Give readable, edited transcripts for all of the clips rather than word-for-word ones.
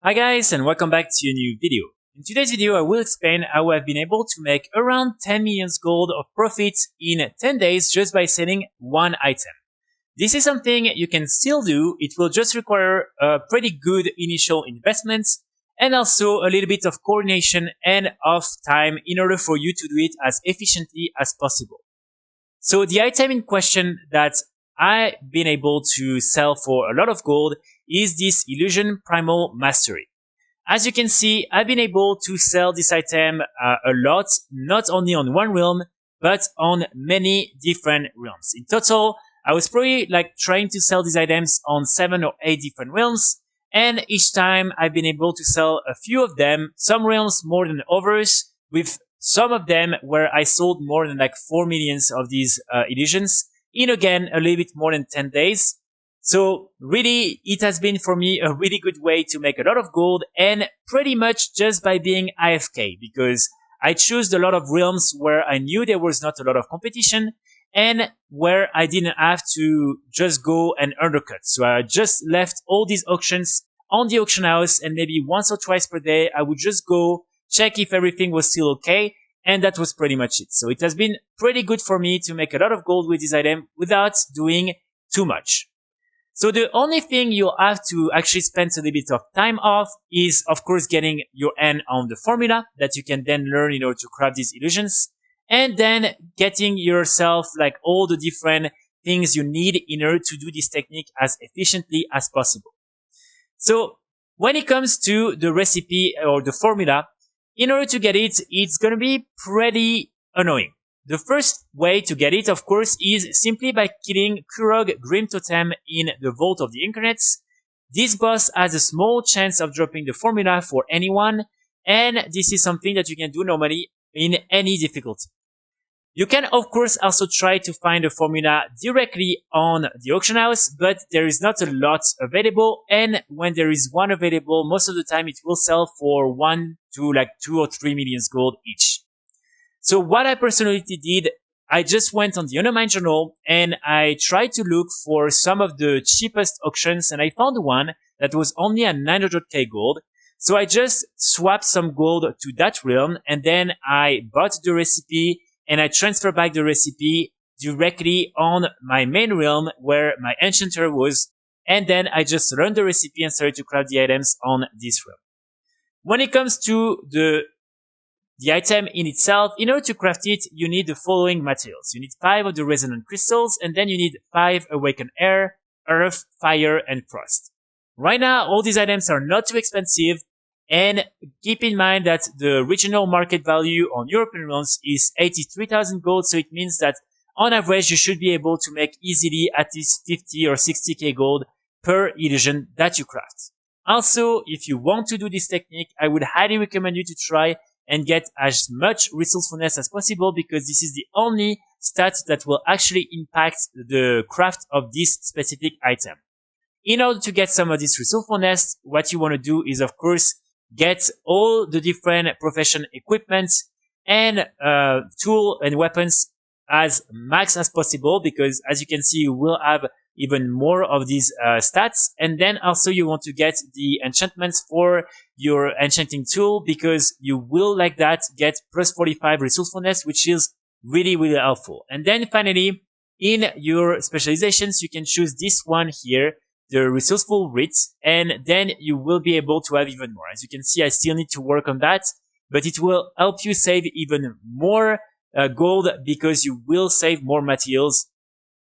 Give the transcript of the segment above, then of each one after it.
Hi guys, and welcome back to a new video. In today's video I will explain how I've been able to make around 10 million gold of profit in 10 days just by selling one item. This is something you can still do. It will just require a pretty good initial investment and also a little bit of coordination and of time in order for you to do it as efficiently as possible. So the item in question that I've been able to sell for a lot of gold is this Illusion Primal Mastery. As you can see, I've been able to sell this item a lot, not only on one realm, but on many different realms. In total, I was probably trying to sell these items on 7 or 8 different realms, and each time I've been able to sell a few of them, some realms more than others, with some of them where I sold more than 4 millions of these illusions in again a little bit more than 10 days. So really, it has been for me a really good way to make a lot of gold, and pretty much just by being AFK, because I chose a lot of realms where I knew there was not a lot of competition and where I didn't have to just go and undercut. So I just left all these auctions on the auction house, and maybe once or twice per day I would just go check if everything was still okay, and that was pretty much it. So it has been pretty good for me to make a lot of gold with this item without doing too much. So the only thing you'll have to actually spend a little bit of time off is, of course, getting your hand on the formula that you can then learn in order to craft these illusions, and then getting yourself all the different things you need in order to do this technique as efficiently as possible. So when it comes to the recipe or the formula, in order to get it, it's going to be pretty annoying. The first way to get it, of course, is simply by killing Kurog Grim Totem in the Vault of the Incarnates. This boss has a small chance of dropping the formula for anyone, and this is something that you can do normally in any difficulty. You can, of course, also try to find the formula directly on the auction house, but there is not a lot available, and when there is one available, most of the time it will sell for 1 to 2 or 3 million gold each. So what I personally did, I just went on the Undermine Journal and I tried to look for some of the cheapest auctions, and I found one that was only at 900k gold. So I just swapped some gold to that realm, and then I bought the recipe and I transferred back the recipe directly on my main realm where my enchanter was, and then I just learned the recipe and started to craft the items on this realm. When it comes to the item in itself, in order to craft it, you need the following materials. You need 5 of the resonant crystals, and then you need 5 awakened air, earth, fire, and frost. Right now, all these items are not too expensive, and keep in mind that the regional market value on European realms is 83,000 gold, so it means that on average you should be able to make easily at least 50 or 60k gold per illusion that you craft. Also, if you want to do this technique, I would highly recommend you to try and get as much resourcefulness as possible, because this is the only stat that will actually impact the craft of this specific item. In order to get some of this resourcefulness, what you want to do is, of course, get all the different profession equipment and tool and weapons as max as possible, because as you can see, you will have even more of these stats. And then also you want to get the enchantments for your enchanting tool, because you will get plus 45 resourcefulness, which is really, really helpful. And then finally, in your specializations, you can choose this one here, the resourceful writ, and then you will be able to have even more. As you can see, I still need to work on that, but it will help you save even more gold, because you will save more materials.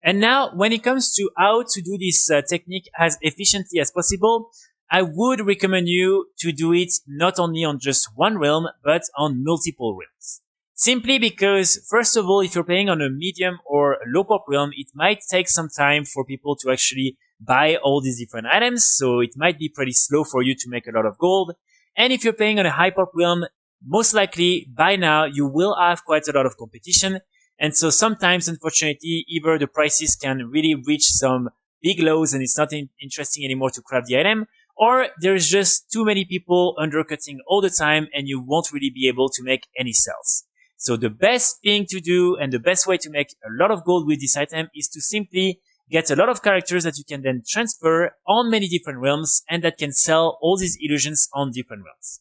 And now, when it comes to how to do this technique as efficiently as possible, I would recommend you to do it not only on just one realm, but on multiple realms. Simply because, first of all, if you're playing on a medium or low pop realm, it might take some time for people to actually buy all these different items, so it might be pretty slow for you to make a lot of gold. And if you're playing on a high pop realm, most likely by now you will have quite a lot of competition. And so sometimes, unfortunately, either the prices can really reach some big lows and it's not interesting anymore to craft the item, or there's just too many people undercutting all the time and you won't really be able to make any sales. So the best thing to do and the best way to make a lot of gold with this item is to simply get a lot of characters that you can then transfer on many different realms and that can sell all these illusions on different realms.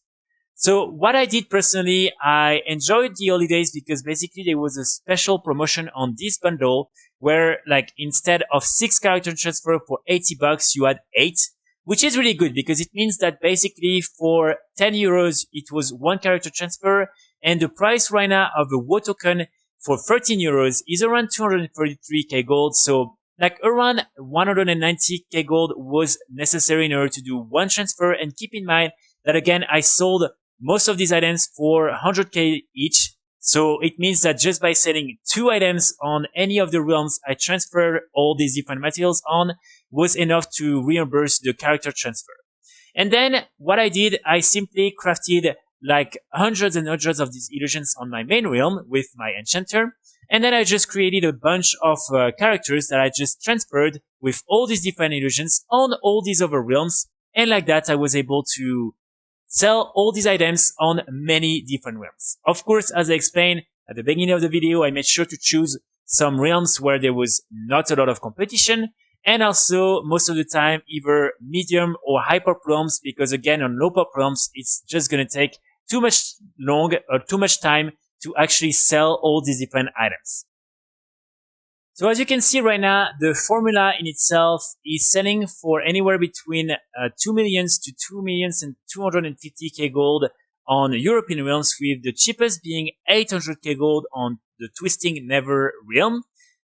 So what I did personally, I enjoyed the holidays because basically there was a special promotion on this bundle where like instead of 6 character transfer for $80, you had 8, which is really good because it means that basically for 10 euros, it was 1 character transfer, and the price right now of a WoW token for 13 euros is around 233k gold. So like around 190k gold was necessary in order to do 1 transfer. And keep in mind that again, I sold most of these items for 100k each. So it means that just by selling 2 items on any of the realms I transferred all these different materials on was enough to reimburse the character transfer. And then what I did, I simply crafted like hundreds and hundreds of these illusions on my main realm with my enchanter. And then I just created a bunch of characters that I just transferred with all these different illusions on all these other realms. And like that, I was able to sell all these items on many different realms. Of course, as I explained at the beginning of the video, I made sure to choose some realms where there was not a lot of competition, and also most of the time either medium or high pop realms, because again on low pop realms it's just gonna take too much time to actually sell all these different items. So as you can see right now, the formula in itself is selling for anywhere between 2 millions to 2 millions and 250k gold on European realms, with the cheapest being 800k gold on the Twisting Never realm.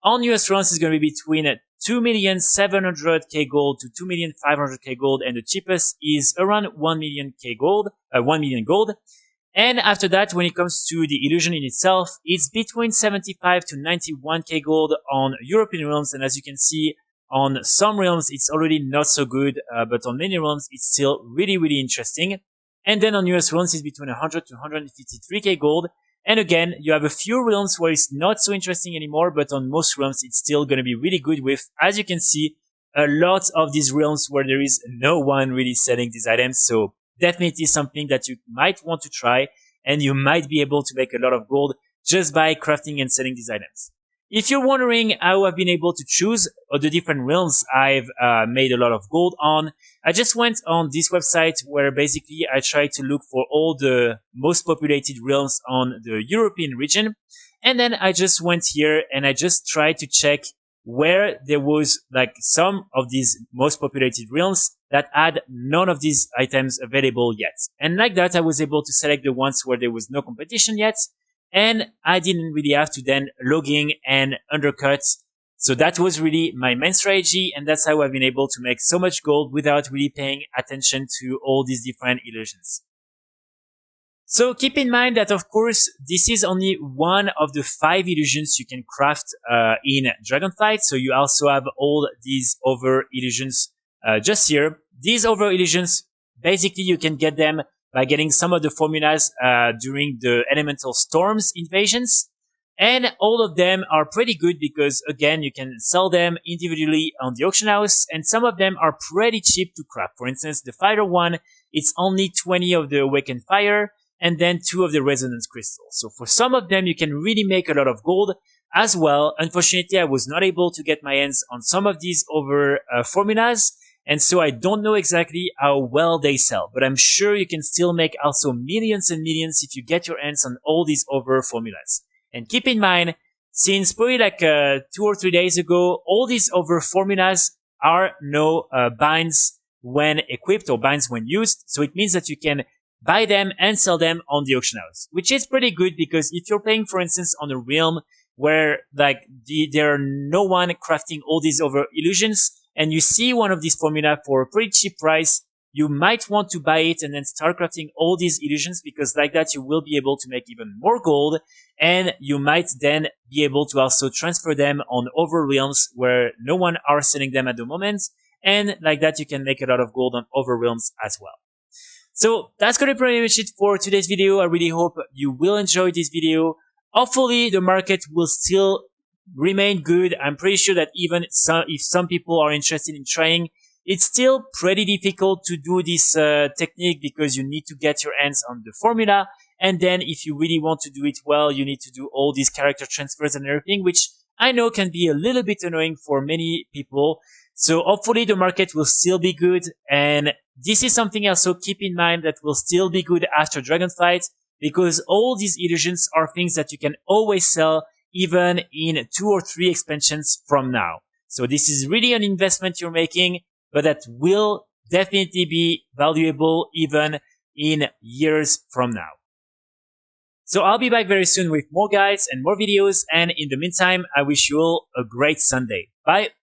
On US realms is going to be between 2,700k gold to 2,500k gold, and the cheapest is around 1 million gold. And after that, when it comes to the illusion in itself, it's between 75 to 91k gold on European realms. And as you can see, on some realms, it's already not so good, but on many realms, it's still really, really interesting. And then on US realms, it's between 100 to 153k gold. And again, you have a few realms where it's not so interesting anymore, but on most realms, it's still going to be really good with, as you can see, a lot of these realms where there is no one really selling these items. So definitely something that you might want to try, and you might be able to make a lot of gold just by crafting and selling these items. If you're wondering how I've been able to choose the different realms I've made a lot of gold on, I just went on this website where basically I tried to look for all the most populated realms on the European region. And then I just went here and I just tried to check where there was like some of these most populated realms that had none of these items available yet. And like that, I was able to select the ones where there was no competition yet, and I didn't really have to then log in and undercut. So that was really my main strategy, and that's how I've been able to make so much gold without really paying attention to all these different illusions. So keep in mind that, of course, this is only one of the 5 illusions you can craft in Dragonflight. So you also have all these other illusions just here. These other illusions, basically you can get them by getting some of the formulas during the Elemental Storms invasions. And all of them are pretty good because, again, you can sell them individually on the auction house, and some of them are pretty cheap to craft. For instance, the Fire one, it's only 20 of the Awakened Fire, and then 2 of the Resonance Crystals. So for some of them, you can really make a lot of gold as well. Unfortunately, I was not able to get my hands on some of these other formulas, and so I don't know exactly how well they sell, but I'm sure you can still make also millions and millions if you get your hands on all these other formulas. And keep in mind, since probably like 2 or 3 days ago, all these other formulas are no binds when equipped or binds when used. So it means that you can buy them and sell them on the auction house, which is pretty good because if you're playing, for instance, on a realm where like there are no one crafting all these other illusions, and you see one of these formula for a pretty cheap price, you might want to buy it and then start crafting all these illusions, because like that you will be able to make even more gold, and you might then be able to also transfer them on other realms where no one are selling them at the moment, and like that you can make a lot of gold on other realms as well. So that's going to be pretty much it for today's video. I really hope you will enjoy this video. Hopefully the market will still remain good. I'm pretty sure that even if some people are interested in trying, it's still pretty difficult to do this technique because you need to get your hands on the formula. And then if you really want to do it well, you need to do all these character transfers and everything, which I know can be a little bit annoying for many people. So hopefully the market will still be good. And this is something also keep in mind that will still be good after Dragonflight, because all these illusions are things that you can always sell even in 2 or 3 expansions from now. So this is really an investment you're making, but that will definitely be valuable even in years from now. So I'll be back very soon with more guides and more videos. And in the meantime, I wish you all a great Sunday. Bye.